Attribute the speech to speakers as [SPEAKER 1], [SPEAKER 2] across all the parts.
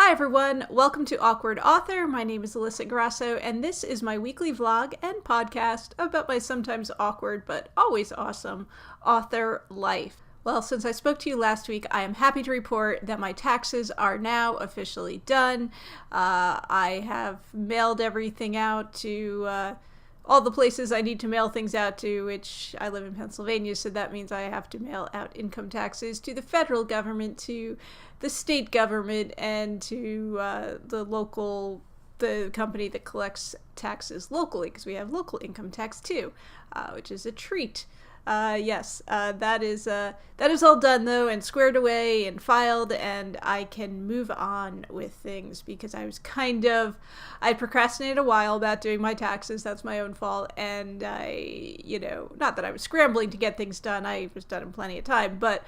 [SPEAKER 1] Hi everyone, welcome to Awkward Author. My name is Alyssa Grasso, and this is my weekly vlog and podcast about my sometimes awkward but always awesome author life. Well, since I spoke to you last week, I am happy to report that my taxes are now officially done. I have mailed everything out to all the places I need to mail things out to, which I live in Pennsylvania, so that means I have to mail out income taxes to the federal government, to the state government, and to the company that collects taxes locally, because we have local income tax too, which is a treat. That is all done though, and squared away and filed, and I can move on with things because I procrastinated a while about doing my taxes. That's my own fault, and not that I was scrambling to get things done. I was done in plenty of time, but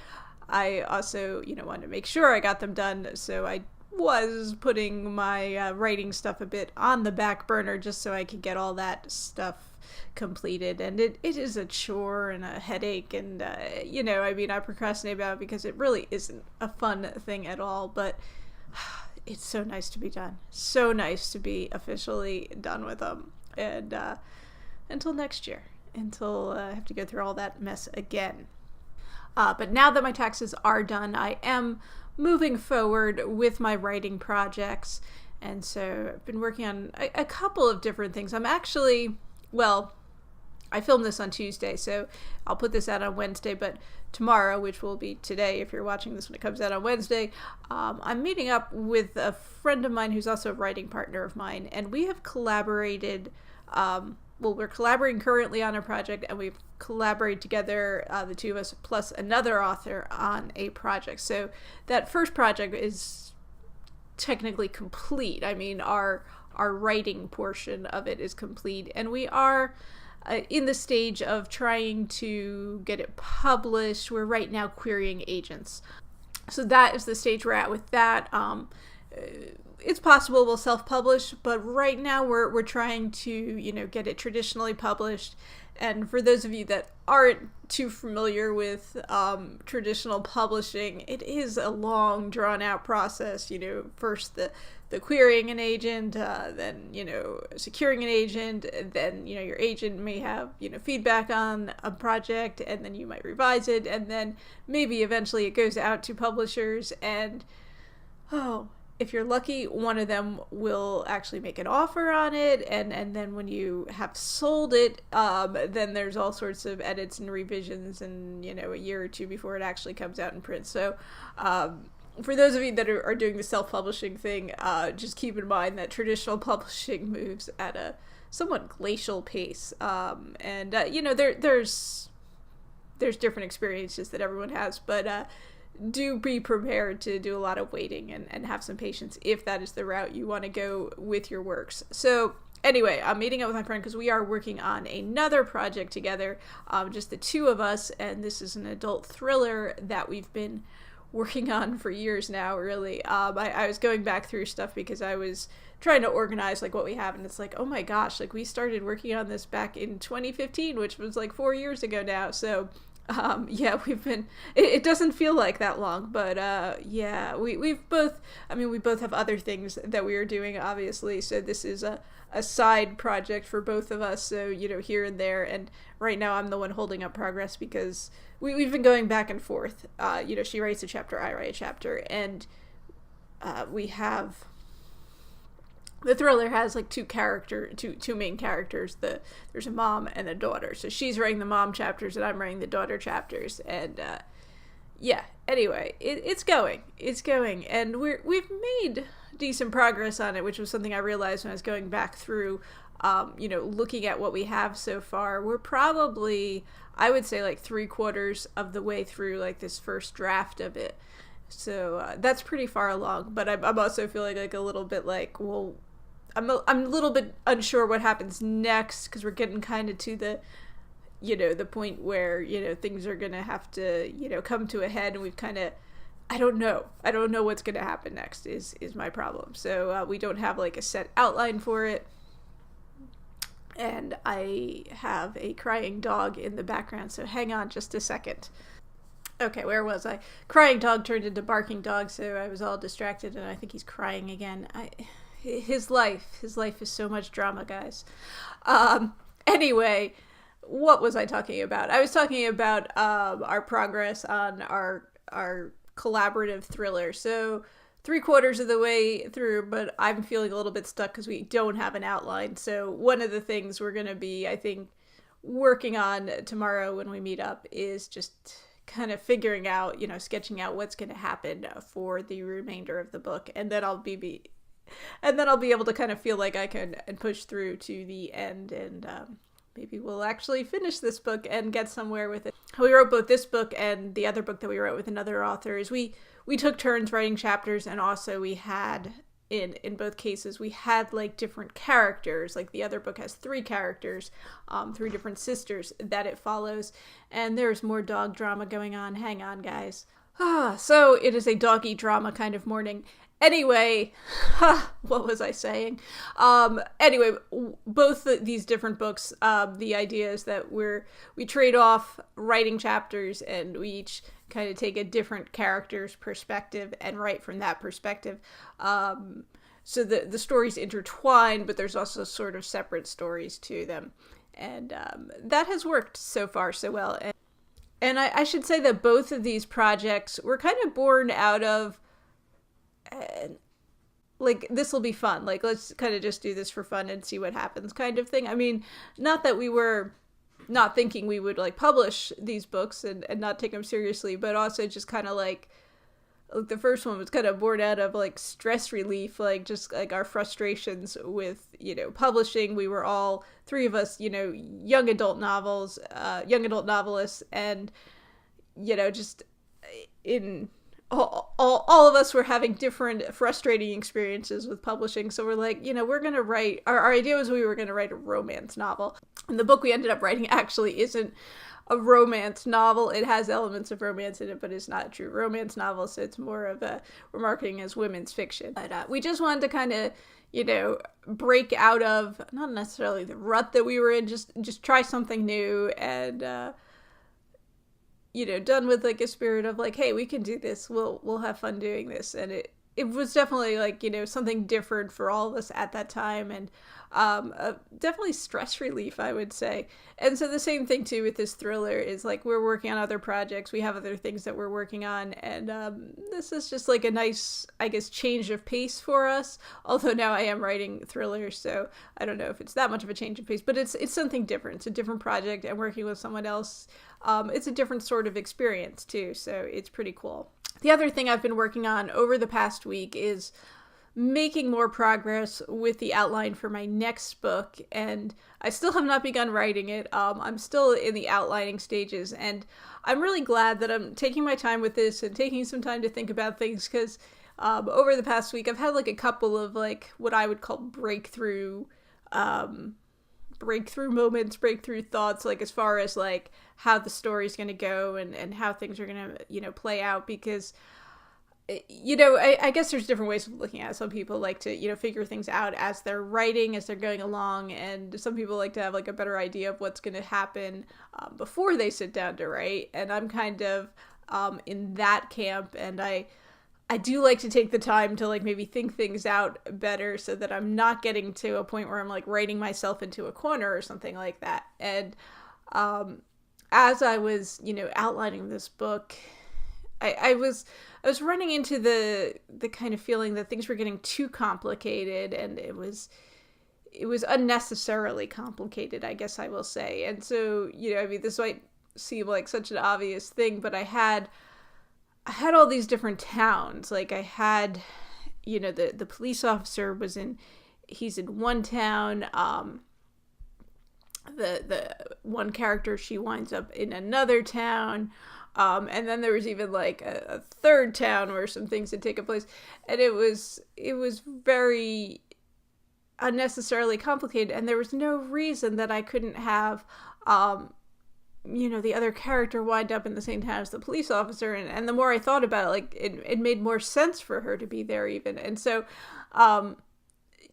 [SPEAKER 1] I also, wanted to make sure I got them done, so I was putting my writing stuff a bit on the back burner just so I could get all that stuff completed, and it is a chore and a headache, and I procrastinate about it because it really isn't a fun thing at all, but it's so nice to be done, so nice to be officially done with them, and until next year, until I have to go through all that mess again. But now that my taxes are done, I am moving forward with my writing projects, and so I've been working on a couple of different things. I filmed this on Tuesday, so I'll put this out on Wednesday, but tomorrow, which will be today if you're watching this when it comes out on Wednesday, I'm meeting up with a friend of mine who's also a writing partner of mine, and we have collaborated. We're collaborating currently on a project, and we've collaborated together, the two of us, plus another author, on a project. So that first project is technically complete. I mean, our writing portion of it is complete, and we are in the stage of trying to get it published. We're right now querying agents. So that is the stage we're at with that. It's possible we'll self-publish, but right now we're trying to, get it traditionally published. And for those of you that aren't too familiar with traditional publishing, it is a long, drawn-out process. First the querying an agent, then, securing an agent, then, your agent may have, feedback on a project, and then you might revise it, and then maybe eventually it goes out to publishers, and, if you're lucky, one of them will actually make an offer on it, and then when you have sold it, then there's all sorts of edits and revisions, and a year or two before it actually comes out in print. So for those of you that are doing the self-publishing thing, just keep in mind that traditional publishing moves at a somewhat glacial pace, there's different experiences that everyone has, but do be prepared to do a lot of waiting and have some patience if that is the route you want to go with your works. So anyway, I'm meeting up with my friend because we are working on another project together, just the two of us, and this is an adult thriller that we've been working on for years now, really. I was going back through stuff because I was trying to organize what we have, and it's like, oh my gosh, we started working on this back in 2015, which was 4 years ago now, so it doesn't feel like that long, but we both have other things that we are doing, obviously, so this is a side project for both of us, so here and there, and right now I'm the one holding up progress because we've been going back and forth. She writes a chapter, I write a chapter, and we have the thriller has two main characters. There's a mom and a daughter. So she's writing the mom chapters and I'm writing the daughter chapters. And anyway, it's going, and we've made decent progress on it, which was something I realized when I was going back through, looking at what we have so far. We're probably, I would say, 3/4 of the way through this first draft of it. So that's pretty far along, but I'm also feeling a little bit I'm a little bit unsure what happens next, because we're getting kind of to the, the point where, things are going to have to, come to a head, and we've kind of, I don't know what's going to happen next is my problem. So we don't have a set outline for it. And I have a crying dog in the background, so hang on just a second. Okay, where was I? Crying dog turned into barking dog, so I was all distracted, and I think he's crying again. His life is so much drama, guys. Anyway, what was I talking about? I was talking about our progress on our collaborative thriller. So 3/4 of the way through, but I'm feeling a little bit stuck because we don't have an outline. So one of the things we're going to be, I think, working on tomorrow when we meet up is just kind of figuring out, sketching out what's going to happen for the remainder of the book, and then I'll be able to kind of feel like I can and push through to the end, and maybe we'll actually finish this book and get somewhere with it. We wrote both this book and the other book that we wrote with another author is we took turns writing chapters, and also we had in both cases we had like different characters. Like the other book has 3 characters, 3 different sisters that it follows, and there's more dog drama going on. Hang on, guys. So it is a doggy drama kind of morning. Anyway, what was I saying? Anyway, both these different books, the idea is that we trade off writing chapters, and we each kind of take a different character's perspective and write from that perspective. So the stories intertwine, but there's also sort of separate stories to them. And that has worked so far so well. And I should say that both of these projects were kind of born out of, like, this will be fun. Like, let's kind of just do this for fun and see what happens kind of thing. I mean, not that we were not thinking we would, like, publish these books and not take them seriously, but also just kind of, like, the first one was kind of born out of, like, stress relief, like, just, like, our frustrations with, publishing. We were all, 3 of us, young adult novelists, and, just in... All of us were having different frustrating experiences with publishing, so we're like, we're going to write... Our idea was we were going to write a romance novel. And the book we ended up writing actually isn't a romance novel. It has elements of romance in it, but it's not a true romance novel, so it's more of we're marketing as women's fiction. But we just wanted to kind of, break out of, not necessarily the rut that we were in, just try something new, and... done with, like, a spirit of, like, hey, we can do this. We'll have fun doing this. And it was definitely, like, something different for all of us at that time. And definitely stress relief, I would say. And so the same thing, too, with this thriller is, like, we're working on other projects. We have other things that we're working on. And this is just, like, a nice, I guess, change of pace for us. Although now I am writing thrillers, so I don't know if it's that much of a change of pace. But it's something different. It's a different project. And working with someone else, it's a different sort of experience, too. So it's pretty cool. The other thing I've been working on over the past week is making more progress with the outline for my next book, and I still have not begun writing it. I'm still in the outlining stages, and I'm really glad that I'm taking my time with this and taking some time to think about things, because over the past week I've had, like, a couple of, like, what I would call breakthrough moments, breakthrough thoughts, like, as far as, like, how the story's going to go and how things are going to, play out, because I guess there's different ways of looking at it. Some people like to, figure things out as they're writing, as they're going along, and some people like to have, like, a better idea of what's going to happen before they sit down to write, and I'm kind of in that camp, and I do like to take the time to, like, maybe think things out better so that I'm not getting to a point where I'm, like, writing myself into a corner or something like that. And as I was, outlining this book, I was running into the kind of feeling that things were getting too complicated, and it was unnecessarily complicated, I guess I will say. And so, this might seem like such an obvious thing, but I had all these different towns. Like, I had, the police officer he's in one town. The one character, she winds up in another town. And then there was even, like, a third town where some things had taken place. And it was very unnecessarily complicated. And there was no reason that I couldn't have, the other character wind up in the same town as the police officer. And the more I thought about it, like, it made more sense for her to be there even. And so,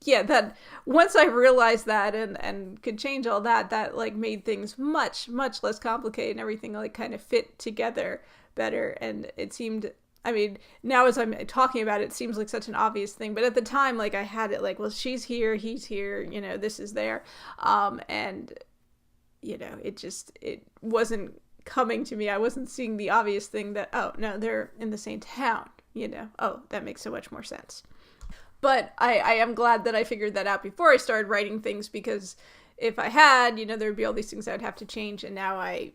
[SPEAKER 1] that once I realized that and could change all that, like, made things much, much less complicated, and everything, like, kind of fit together better. And it seemed, I mean, now as I'm talking about it, it seems like such an obvious thing. But at the time, like, I had it like, well, she's here, he's here, you know, this is there. And, you know, it wasn't coming to me. I wasn't seeing the obvious thing that, oh, no, they're in the same town, you know. Oh, that makes so much more sense. But I am glad that I figured that out before I started writing things, because if I had, you know, there would be all these things I would have to change. And now I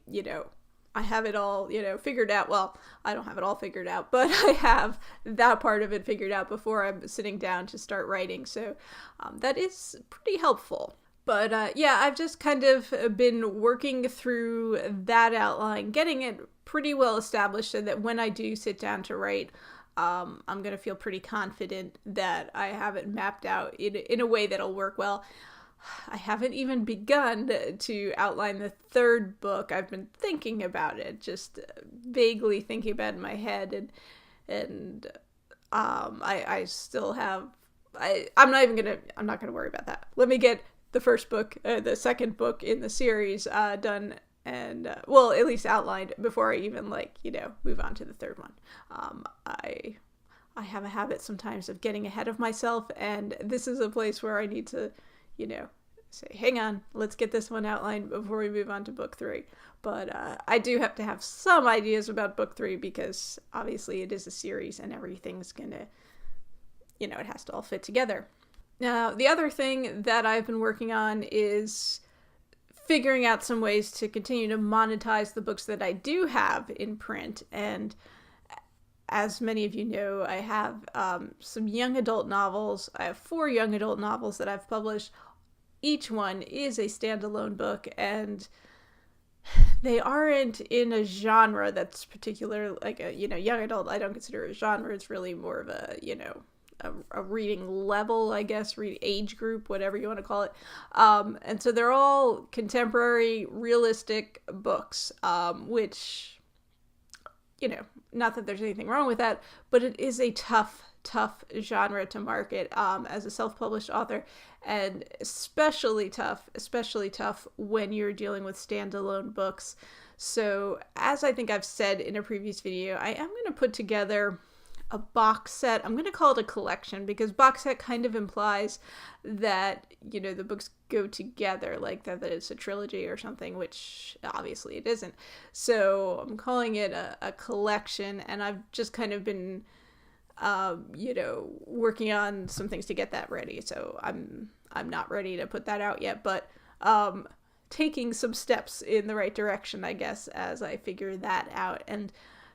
[SPEAKER 1] have it all, you know, figured out. Well, I don't have it all figured out, but I have that part of it figured out before I'm sitting down to start writing. So that is pretty helpful. But yeah, I've just kind of been working through that outline, getting it pretty well established so that when I do sit down to write, I'm going to feel pretty confident that I have it mapped out in a way that'll work well. I haven't even begun to outline the third book. I've been thinking about it, just vaguely thinking about it in my head, and I still have, I'm not going to worry about that. Let me get the first book, the second book in the series done, and well, at least outlined before I even, like, you know, move on to the third one. I have a habit sometimes of getting ahead of myself, and this is a place where I need to, you know, say, hang on, let's get this one outlined before we move on to book 3. But I do have to have some ideas about book 3, because obviously it is a series and everything's gonna, you know, it has to all fit together. Now, the other thing that I've been working on is figuring out some ways to continue to monetize the books that I do have in print. And as many of you know, I have some young adult novels. I have 4 young adult novels that I've published. Each one is a standalone book, and they aren't in a genre that's particular, like a, you know, young adult. I don't consider it a genre. It's really more of a, you know, a reading level, I guess, age group, whatever you want to call it. And so they're all contemporary, realistic books, which, you know, not that there's anything wrong with that, but it is a tough genre to market as a self-published author, and especially tough when you're dealing with standalone books. So, as I think I've said in a previous video, I am going to put together a box set. I'm going to call it a collection, because box set kind of implies that, you know, the books go together, like that it's a trilogy or something, which obviously it isn't. So I'm calling it a collection, and I've just kind of been, you know, working on some things to get that ready. So I'm not ready to put that out yet, but taking some steps in the right direction, I guess, as I figure that out. And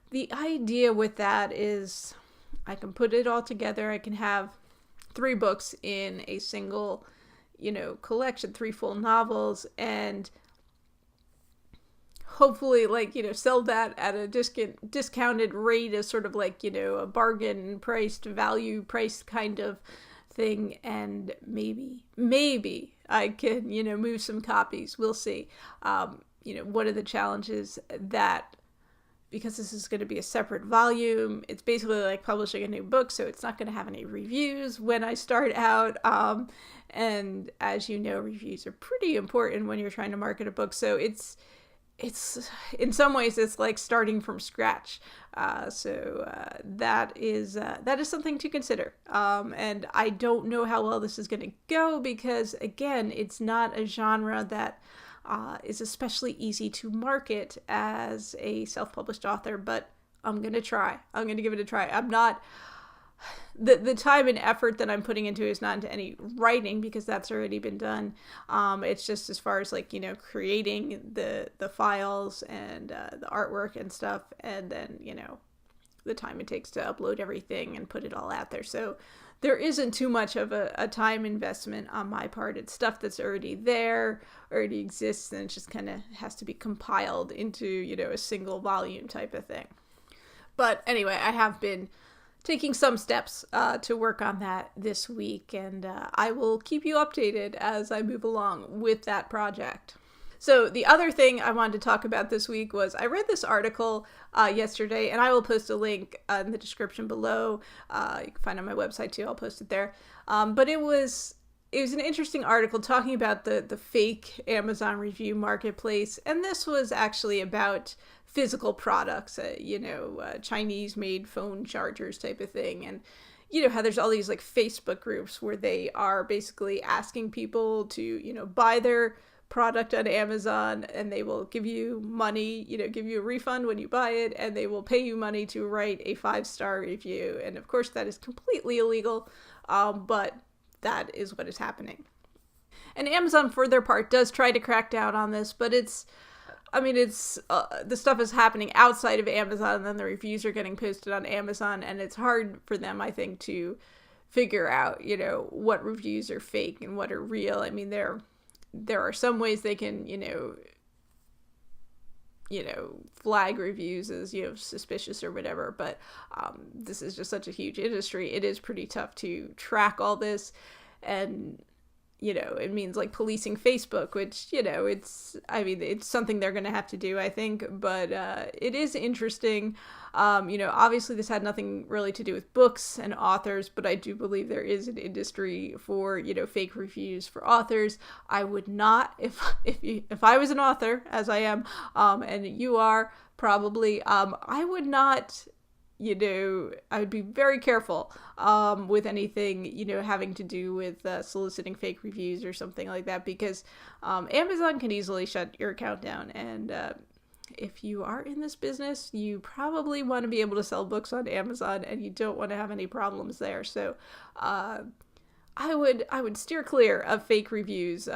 [SPEAKER 1] the idea with that is I can put it all together. I can have 3 books in a single, you know, collection, 3 full novels, and hopefully, like, you know, sell that at a discounted rate as sort of like, you know, a bargain priced, value priced kind of thing. And maybe I can, you know, move some copies. We'll see. You know, one of the challenges that, because this is going to be a separate volume, it's basically like publishing a new book, so it's not going to have any reviews when I start out. And as you know, reviews are pretty important when you're trying to market a book. So it's in some ways it's like starting from scratch. So that is something to consider. And I don't know how well this is going to go, because again, it's not a genre that is especially easy to market as a self-published author, but I'm going to try. I'm going to give it a try. I'm not, the time and effort that I'm putting into is not into any writing, because that's already been done. It's just as far as, like, you know, creating the files and the artwork and stuff, and then, you know, the time it takes to upload everything and put it all out there. So there isn't too much of a time investment on my part. It's stuff that's already there, already exists, and it just kind of has to be compiled into, you know, a single volume type of thing. But anyway, I have been taking some steps to work on that this week, and I will keep you updated as I move along with that project. So the other thing I wanted to talk about this week was I read this article yesterday, and I will post a link in the description below. You can find it on my website too. I'll post it there. But it was an interesting article talking about the fake Amazon review marketplace, and this was actually about physical products, Chinese made phone chargers type of thing. And how there's all these like Facebook groups where they are basically asking people to, buy their product on Amazon, and they will give you money, give you a refund when you buy it, and they will pay you money to write a 5-star review. And of course that is completely illegal, but that is what is happening. And Amazon, for their part, does try to crack down on this, but the stuff is happening outside of Amazon, and then the reviews are getting posted on Amazon, and it's hard for them, I think, to figure out, what reviews are fake and what are real. I mean, there are some ways they can, flag reviews as, suspicious or whatever, but this is just such a huge industry. It is pretty tough to track all this, and it means like policing Facebook, which, it's something they're going to have to do, I think, but it is interesting. Obviously this had nothing really to do with books and authors, but I do believe there is an industry for, fake reviews for authors. I would not, if I was an author, as I am, and you are probably, I would not, I would be very careful with anything, having to do with soliciting fake reviews or something like that, because Amazon can easily shut your account down. And if you are in this business, you probably want to be able to sell books on Amazon, and you don't want to have any problems there. So I would steer clear of fake reviews,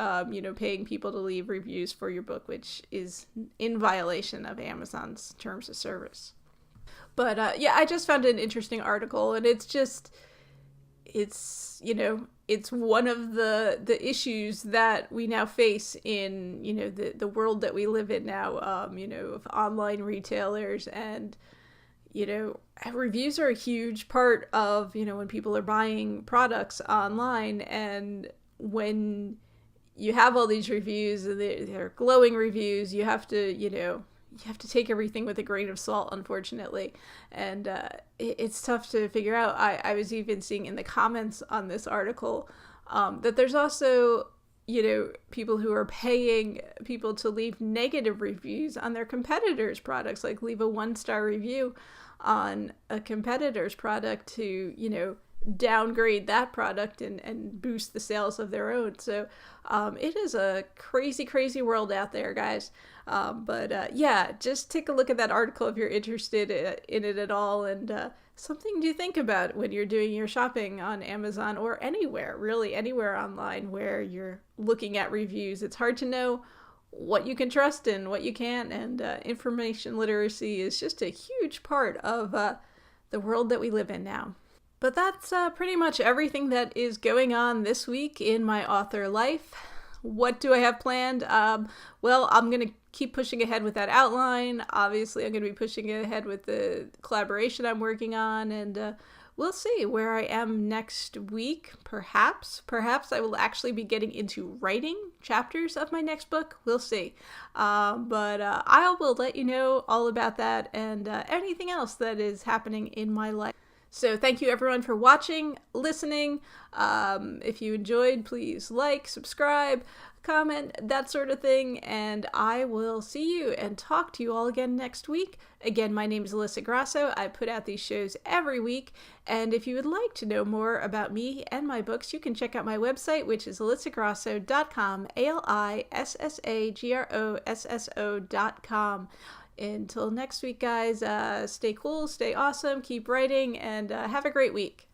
[SPEAKER 1] paying people to leave reviews for your book, which is in violation of Amazon's terms of service. But I just found an interesting article, and it's one of the issues that we now face in, the world that we live in now, of online retailers. And, reviews are a huge part of, when people are buying products online. And when you have all these reviews, and they're glowing reviews, you have to take everything with a grain of salt, unfortunately. And it's tough to figure out. I was even seeing in the comments on this article that there's also, people who are paying people to leave negative reviews on their competitors' products, like leave a 1-star review on a competitor's product to, downgrade that product and boost the sales of their own. So it is a crazy, crazy world out there, guys. But just take a look at that article if you're interested in it at all, and something to think about when you're doing your shopping on Amazon or anywhere, really anywhere online where you're looking at reviews. It's hard to know what you can trust and what you can't, and information literacy is just a huge part of the world that we live in now. But that's pretty much everything that is going on this week in my author life. What do I have planned? Well, I'm going to keep pushing ahead with that outline. Obviously, I'm going to be pushing ahead with the collaboration I'm working on, and we'll see where I am next week. Perhaps I will actually be getting into writing chapters of my next book. We'll see. But I will let you know all about that and anything else that is happening in my life. So thank you everyone for watching, listening. If you enjoyed, please like, subscribe, comment, that sort of thing. And I will see you and talk to you all again next week. Again, my name is Alyssa Grasso. I put out these shows every week. And if you would like to know more about me and my books, you can check out my website, which is alyssagrosso.com, ALISSAGROSSO.com. Until next week, guys, stay cool, stay awesome, keep writing, and have a great week.